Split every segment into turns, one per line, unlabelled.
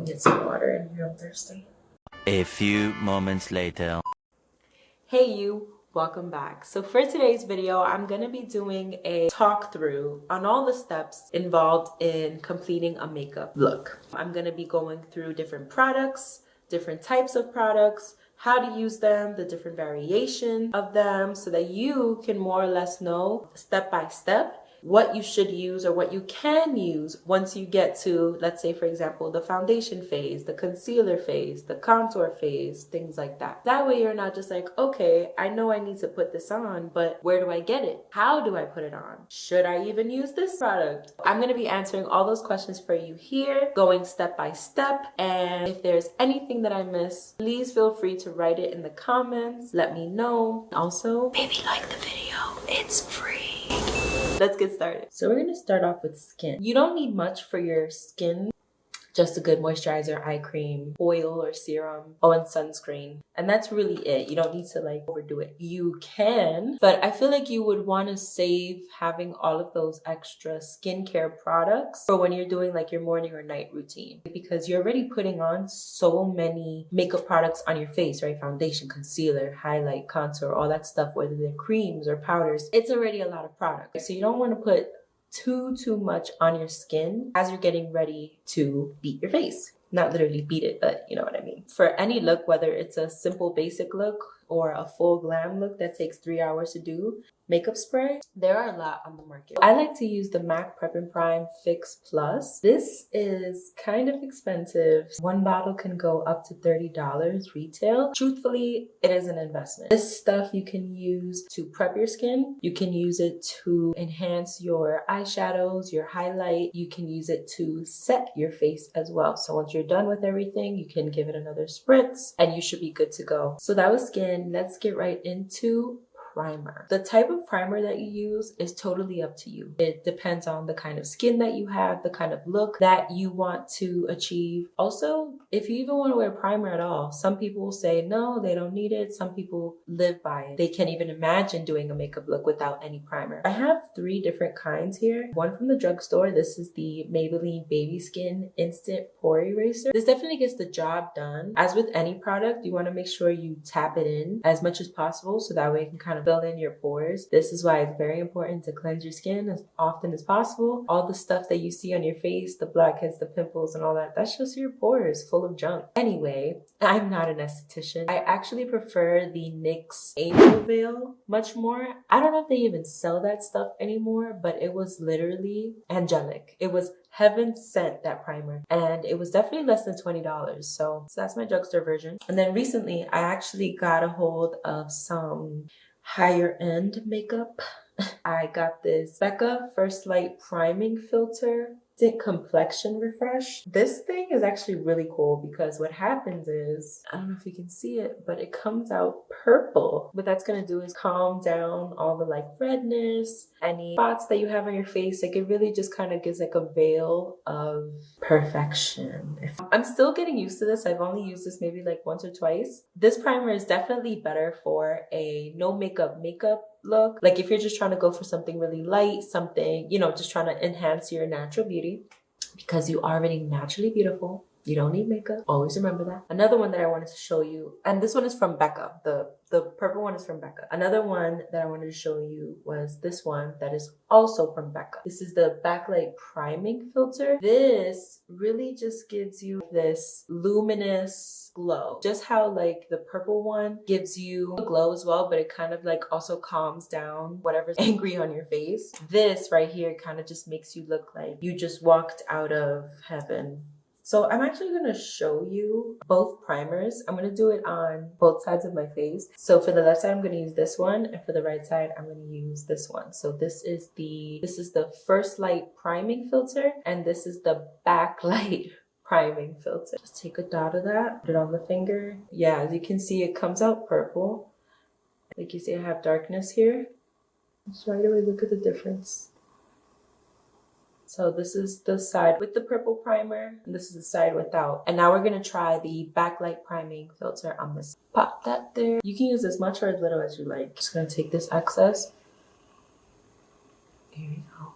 Get some water in here, I'm thirsty.
A few moments later.
Hey you, welcome back. So for today's video, I'm gonna be doing a talk through on all the steps involved in completing a makeup look. I'm gonna be going through different products, different types of products, how to use them, the different variations of them, so that you can more or less know step by step what you should use or what you can use once you get to, let's say for example, the foundation phase, the concealer phase, the contour phase, things like that. That way you're not just like, okay, I know I need to put this on, but where do I get it? How do I put it on? Should I even use this product? I'm going to be answering all those questions for you here, going step by step. And if there's anything that I miss, please feel free to write it in the comments. Let me know. Also, maybe like the video. It's free. Let's get started. So we're going to start off with skin. You don't need much for your skin. Just a good moisturizer, eye cream, oil or serum, and sunscreen. And that's really it. You don't need to like overdo it. You can, but I feel like you would want to save having all of those extra skincare products for when you're doing like your morning or night routine, because you're already putting on so many makeup products on your face, right? Foundation, concealer, highlight, contour, all that stuff, whether they're creams or powders. It's already a lot of product. So you don't want to put too much on your skin as you're getting ready to beat your face. Not literally beat it, but you know what I mean. For any look, whether it's a simple basic look or a full glam look that takes 3 hours to do, makeup spray, there are a lot on the market. I like to use the MAC Prep and Prime Fix Plus. This is kind of expensive. One bottle can go up to $30 retail. Truthfully, it is an investment. This stuff you can use to prep your skin. You can use it to enhance your eyeshadows, your highlight. You can use it to set your face as well. So once you're done with everything, you can give it another spritz and you should be good to go. So that was skin. Let's get right into primer. The type of primer that you use is totally up to you. It depends on the kind of skin that you have, the kind of look that you want to achieve. Also, if you even want to wear primer at all, some people will say no, they don't need it. Some people live by it. They can't even imagine doing a makeup look without any primer. I have 3 different kinds here. One from the drugstore. This is the Maybelline Baby Skin Instant Pore Eraser. This definitely gets the job done. As with any product, you want to make sure you tap it in as much as possible so that way it can kind of fill in your pores. This is why it's very important to cleanse your skin as often as possible. All the stuff that you see on your face, the blackheads, the pimples and all that, that's just your pores full of junk. Anyway, I'm not an esthetician. I actually prefer the NYX Angel Veil much more. I don't know if they even sell that stuff anymore, but it was literally angelic. It was heaven sent, that primer, and it was definitely less than $20. So that's my drugstore version. And then recently I actually got a hold of some higher end makeup. I got this Becca First Light Priming Filter Tint Complexion Refresh. This thing is actually really cool because what happens is, I don't know if you can see it, but it comes out purple. What that's gonna do is calm down all the like redness, any spots that you have on your face. Like it really just kind of gives like a veil of perfection. I'm still getting used to this. I've only used this maybe like once or twice. This primer is definitely better for a no makeup look. Like if you're just trying to go for something really light, something, you know, just trying to enhance your natural beauty, because you are already naturally beautiful. You don't need makeup. Always remember that. Another one that I wanted to show you, and this one is from Becca. The purple one is from Becca. Another one that I wanted to show you was this one that is also from Becca. This is the Backlight Priming Filter. This really just gives you this luminous glow. Just how like the purple one gives you a glow as well, but it kind of like also calms down whatever's angry on your face. This right here kind of just makes you look like you just walked out of heaven. So I'm actually going to show you both primers. I'm going to do it on both sides of my face. So for the left side, I'm going to use this one, and for the right side, I'm going to use this one. So this is the First Light Priming Filter, and this is the Backlight Priming Filter. Just take a dot of that, put it on the finger. Yeah, as you can see, it comes out purple. Like you see, I have darkness here. Just right away, look at the difference. So this is the side with the purple primer, and this is the side without. And now we're gonna try the Backlight Priming Filter on this. Pop that there. You can use as much or as little as you like. Just gonna take this excess. Here we go.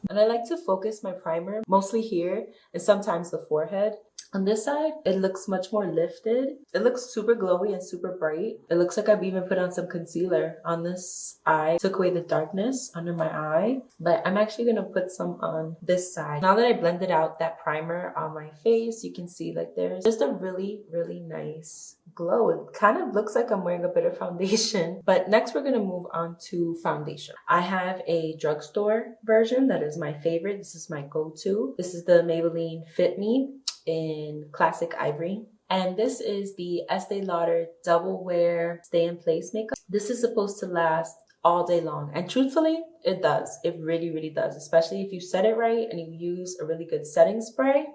And I like to focus my primer mostly here and sometimes the forehead. On this side, it looks much more lifted. It looks super glowy and super bright. It looks like I've even put on some concealer on this eye. Took away the darkness under my eye. But I'm actually going to put some on this side. Now that I blended out that primer on my face, you can see like there's just a really, really nice glow. It kind of looks like I'm wearing a bit of foundation. But next we're going to move on to foundation. I have a drugstore version that is my favorite. This is my go-to. This is the Maybelline Fit Me in Classic Ivory. And this is the Estee Lauder Double Wear Stay in Place makeup. This is supposed to last all day long. And truthfully, it does. It really, really does. Especially if you set it right and you use a really good setting spray.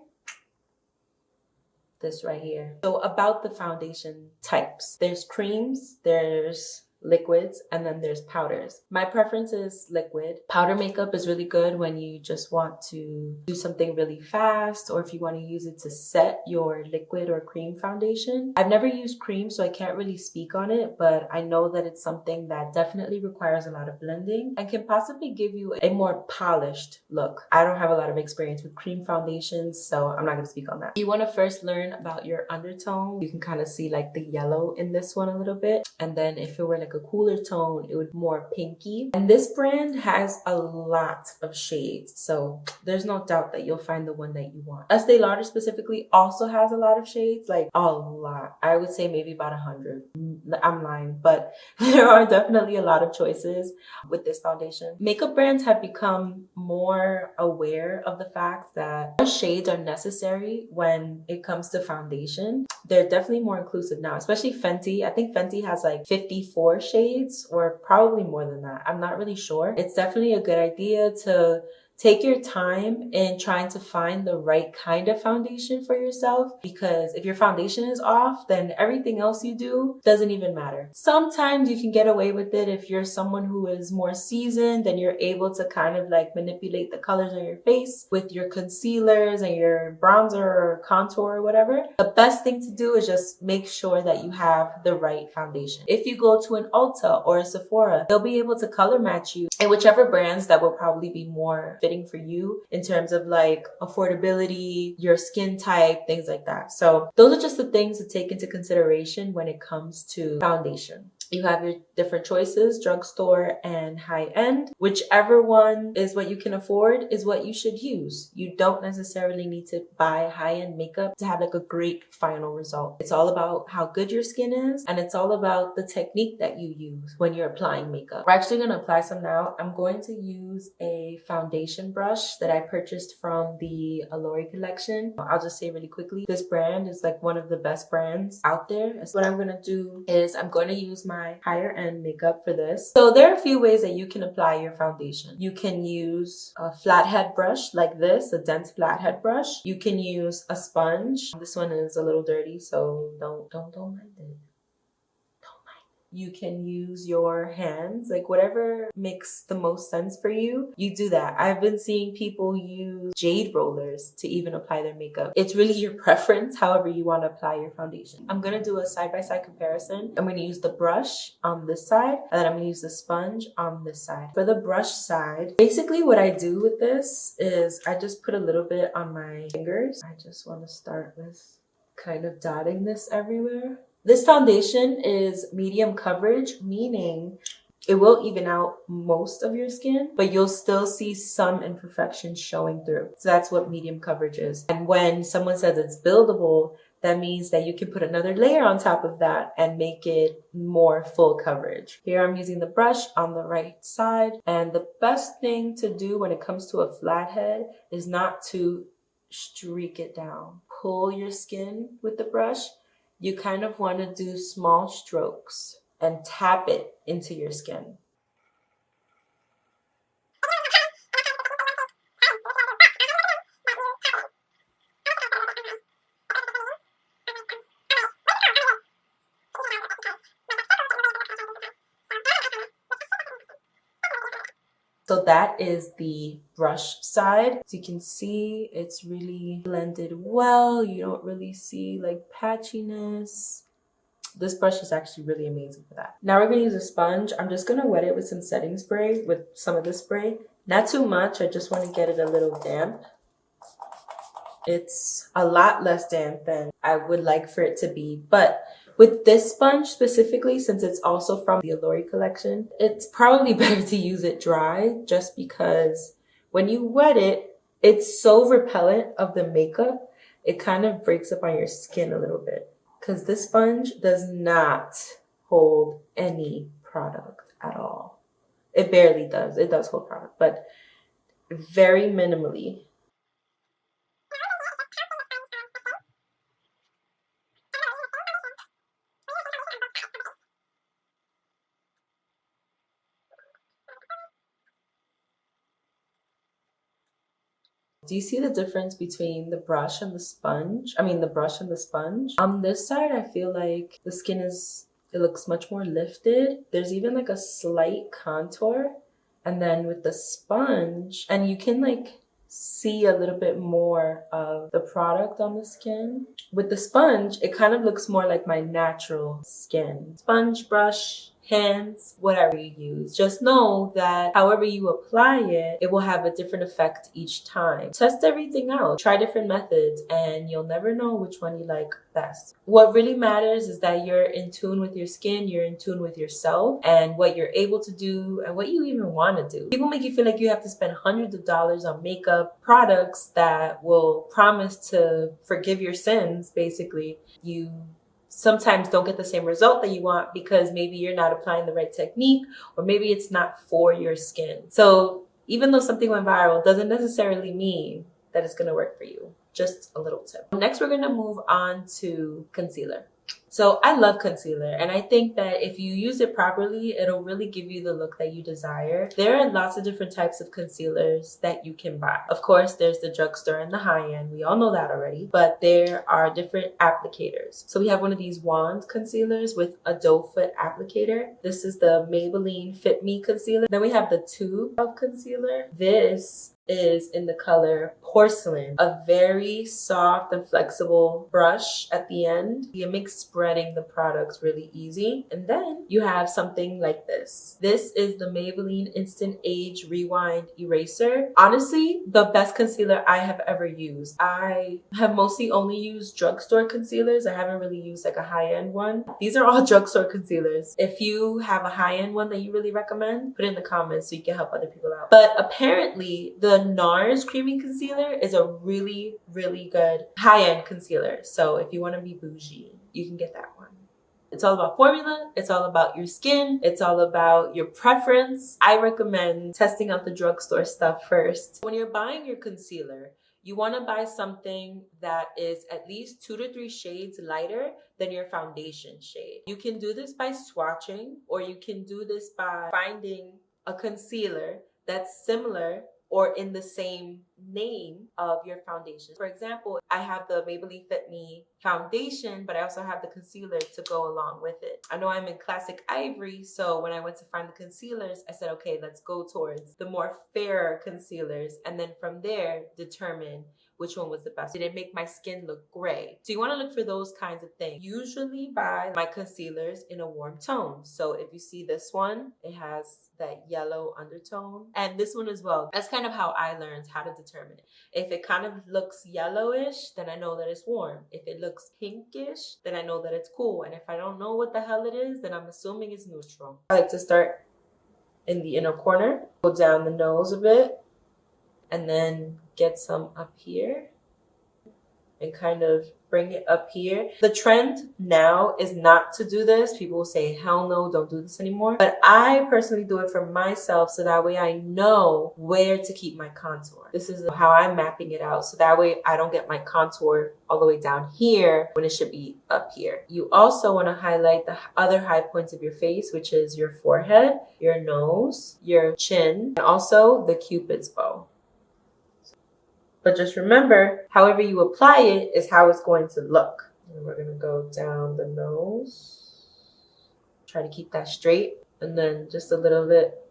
This right here. So about the foundation types. There's creams, there's liquids, and then there's powders. My preference is liquid. Powder makeup is really good when you just want to do something really fast, or if you want to use it to set your liquid or cream foundation. I've never used cream, so I can't really speak on it, but I know that it's something that definitely requires a lot of blending and can possibly give you a more polished look. I don't have a lot of experience with cream foundations, so I'm not going to speak on that. You want to first learn about your undertone. You can kind of see like the yellow in this one a little bit, and then if it were like a cooler tone, it would be more pinky. And this brand has a lot of shades, so there's no doubt that you'll find the one that you want. Estee Lauder specifically also has a lot of shades, like a lot. I would say maybe about 100. I'm lying, but there are definitely a lot of choices with this foundation. Makeup brands have become more aware of the fact that shades are necessary when it comes to foundation. They're definitely more inclusive now, especially Fenty. I think Fenty has like 54 shades, or probably more than that. I'm not really sure. It's definitely a good idea to take your time in trying to find the right kind of foundation for yourself, because if your foundation is off, then everything else you do doesn't even matter. Sometimes you can get away with it if you're someone who is more seasoned and you're able to kind of like manipulate the colors on your face with your concealers and your bronzer or contour or whatever. The best thing to do is just make sure that you have the right foundation. If you go to an Ulta or a Sephora, they'll be able to color match you in whichever brands that will probably be more fitting for you in terms of like affordability, your skin type, things like that. So those are just the things to take into consideration when it comes to foundation. You have your different choices, drugstore and high-end. Whichever one is what you can afford is what you should use. You don't necessarily need to buy high-end makeup to have like a great final result. It's all about how good your skin is, and it's all about the technique that you use when you're applying makeup. We're actually going to apply some now. I'm going to use a foundation brush that I purchased from the Allure collection. I'll just say really quickly, this brand is like one of the best brands out there. So what I'm going to do is I'm going to use my higher end makeup for this. So there are a few ways that you can apply your foundation. You can use a flathead brush like this, a dense flathead brush. You can use a sponge. This one is a little dirty, so don't mind it. You can use your hands, like whatever makes the most sense for you, you do that. I've been seeing people use jade rollers to even apply their makeup. It's really your preference, however you want to apply your foundation. I'm going to do a side-by-side comparison. I'm going to use the brush on this side, and then I'm going to use the sponge on this side. For the brush side, basically what I do with this is I just put a little bit on my fingers. I just want to start with kind of dotting this everywhere. This foundation is medium coverage, meaning it will even out most of your skin, but you'll still see some imperfections showing through. So that's what medium coverage is. And when someone says it's buildable, that means that you can put another layer on top of that and make it more full coverage. Here I'm using the brush on the right side. And the best thing to do when it comes to a flathead is not to streak it down. Pull your skin with the brush. You kind of want to do small strokes and tap it into your skin. So that is the brush side. So you can see it's really blended well. You don't really see like patchiness. This brush is actually really amazing for that. Now we're going to use a sponge. I'm just going to wet it with some setting spray, with some of this spray. Not too much. I just want to get it a little damp. It's a lot less damp than I would like for it to be. But with this sponge specifically, since it's also from the Allure collection, it's probably better to use it dry just because when you wet it, it's so repellent of the makeup, it kind of breaks up on your skin a little bit. Because this sponge does not hold any product at all. It barely does. It does hold product, but very minimally. Do you see the difference between the brush and the sponge? I mean, the brush and the sponge. On this side, I feel like the skin it looks much more lifted. There's even like a slight contour. And then with the sponge, and you can like see a little bit more of the product on the skin. With the sponge, it kind of looks more like my natural skin. Sponge, brush, hands, whatever you use. Just know that however you apply it, it will have a different effect each time. Test everything out. Try different methods and you'll never know which one you like best. What really matters is that you're in tune with your skin, you're in tune with yourself and what you're able to do and what you even want to do. People make you feel like you have to spend hundreds of dollars on makeup products that will promise to forgive your sins, basically. You sometimes don't get the same result that you want because maybe you're not applying the right technique or maybe it's not for your skin. So even though something went viral doesn't necessarily mean that it's going to work for you. Just a little tip. Next, we're going to move on to concealer. So I love concealer and I think that if you use it properly, it'll really give you the look that you desire. There are lots of different types of concealers that you can buy. Of course, there's the drugstore and the high end. We all know that already, but there are different applicators. So we have one of these wand concealers with a doe foot applicator. This is the Maybelline Fit Me concealer. Then we have the tube of concealer. This is in the color Porcelain, a very soft and flexible brush at the end. It makes spreading the products really easy. And then you have something like this. This is the Maybelline Instant Age Rewind Eraser. Honestly, the best concealer I have ever used. I have mostly only used drugstore concealers. I haven't really used like a high-end one. These are all drugstore concealers. If you have a high-end one that you really recommend, put it in the comments so you can help other people out. But apparently the NARS Creamy Concealer is a really, really good high-end concealer. So if you want to be bougie, you can get that one. It's all about formula. It's all about your skin. It's all about your preference. I recommend testing out the drugstore stuff first. When you're buying your concealer, you want to buy something that is at least 2 to 3 shades lighter than your foundation shade. You can do this by swatching, or you can do this by finding a concealer that's similar or in the same name of your foundation. For example, I have the Maybelline Fit Me foundation, but I also have the concealer to go along with it. I know I'm in Classic Ivory, so when I went to find the concealers, I said, okay, let's go towards the more fairer concealers, and then from there, determine which one was the best. Did it make my skin look gray? So you want to look for those kinds of things. Usually buy my concealers in a warm tone. So if you see this one, it has that yellow undertone, and this one as well. That's kind of how I learned how to determine it. If it kind of looks yellowish, then I know that it's warm. If it looks pinkish, then I know that it's cool. And if I don't know what the hell it is, then I'm assuming it's neutral. I like to start in the inner corner, go down the nose a bit, and then get some up here and kind of bring it up here. The trend now is not to do this. People will say, hell no, don't do this anymore. But I personally do it for myself so that way I know where to keep my contour. This is how I'm mapping it out. So that way I don't get my contour all the way down here when it should be up here. You also want to highlight the other high points of your face, which is your forehead, your nose, your chin, and also the Cupid's bow. But just remember, however you apply it is how it's going to look. And we're going to go down the nose. Try to keep that straight. And then just a little bit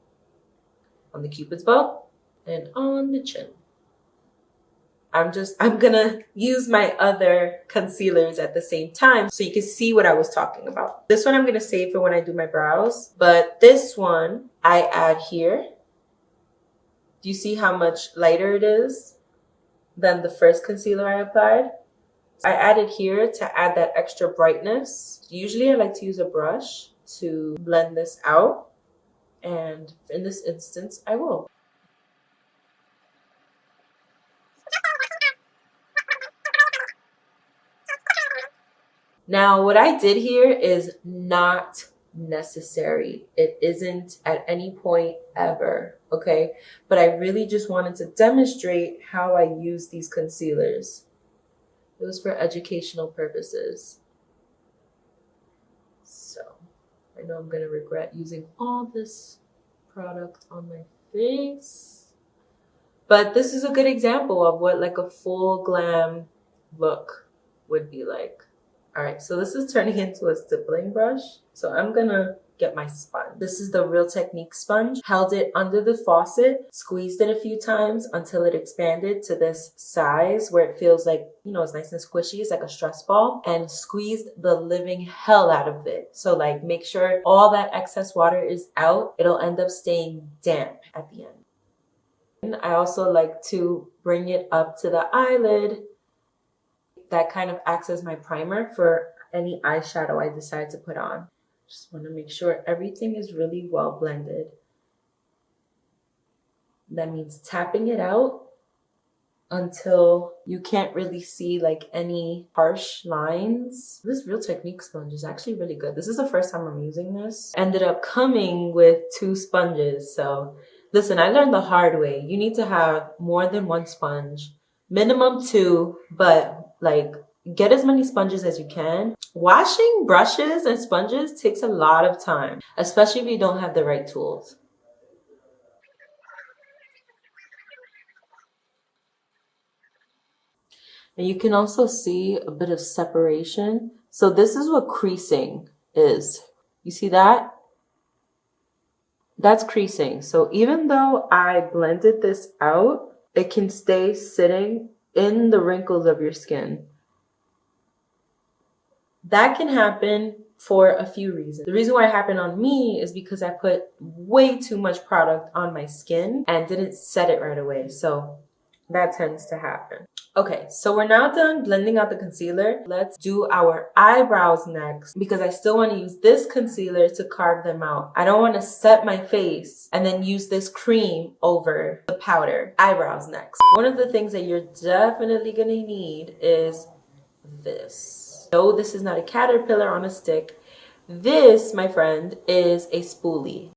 on the Cupid's bow and on the chin. I'm going to use my other concealers at the same time so you can see what I was talking about. This one I'm going to save for when I do my brows. But this one I add here. Do you see how much lighter it is? than the first concealer I applied. I added here to add that extra brightness. Usually I like to use a brush to blend this out, and in this instance I will. Now what I did here is not necessary. It isn't at any point ever, okay? But I really just wanted to demonstrate how I use these concealers. It was for educational purposes. So I know I'm gonna regret using all this product on my face, but this is a good example of what like a full glam look would be like. All right, so this is turning into a stippling brush. So I'm gonna get my sponge. This is the Real Technique sponge. Held it under the faucet, squeezed it a few times until it expanded to this size where it feels like, you know, it's nice and squishy. It's like a stress ball, and squeezed the living hell out of it. So like make sure all that excess water is out. It'll end up staying damp at the end. I also like to bring it up to the eyelid. That kind of acts as my primer for any eyeshadow I decide to put on. Just want to make sure everything is really well blended. That means tapping it out until you can't really see like any harsh lines. This Real Technique sponge is actually really good. This is the first time I'm using this. Ended up coming with 2 sponges. So listen, I learned the hard way. You need to have more than 1 sponge, minimum 2, but like get as many sponges as you can. Washing brushes and sponges takes a lot of time, especially if you don't have the right tools. And you can also see a bit of separation. So this is what creasing is. You see that? That's creasing. So even though I blended this out, it can stay sitting in the wrinkles of your skin. That can happen for a few reasons. The reason why it happened on me is because I put way too much product on my skin and didn't set it right away. So that tends to happen. Okay, so we're now done blending out the concealer. Let's do our eyebrows next, because I still want to use this concealer to carve them out. I don't want to set my face and then use this cream over the powder. Eyebrows next. One of the things that you're definitely going to need is this. No, this is not a caterpillar on a stick. This, my friend, is a spoolie.